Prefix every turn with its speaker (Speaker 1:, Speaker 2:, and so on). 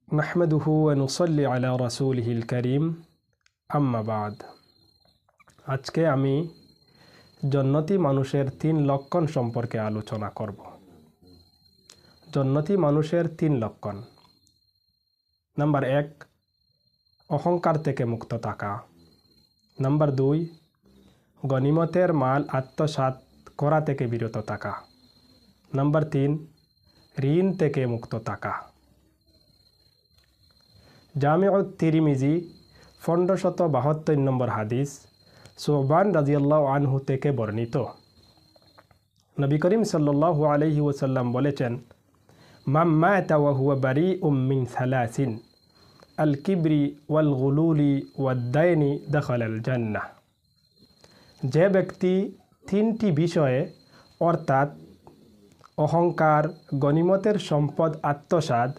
Speaker 1: নাহমাদুহু ওয়া নুসাল্লি আলা রাসূলিহিল কারীম আম্মা বাদ। আজকে আমি জন্নতি মানুষের 3 লক্ষণ সম্পর্কে আলোচনা করব। জন্নতি মানুষের 3 লক্ষণ। নাম্বার 1, অহংকার থেকে মুক্ত থাকা। নাম্বার 2, গনিমতের মাল আত্মসাৎ করা থেকে বিরত থাকা। নাম্বার 3, ঋণ থেকে মুক্ত থাকা। জামিউত তিরমিজি 1572 নম্বর হাদিস সুবহান রাদিয়াল্লাহু আনহু থেকে বর্ণিত। নবী করিম সাল্লাল্লাহু আলাইহি ওয়াসাল্লাম বলেছেন, মান মাতা ওয়া হুয়া বারিউম মিন সালাসিন আল কিবরি ওয়াল গুলুলি ওয়াদ দাইনি দাখালাল জান্নাহ। যে ব্যক্তি 3টি বিষয়ে অর্থাৎ অহংকার, গনিমতের সম্পদ আত্মসাৎ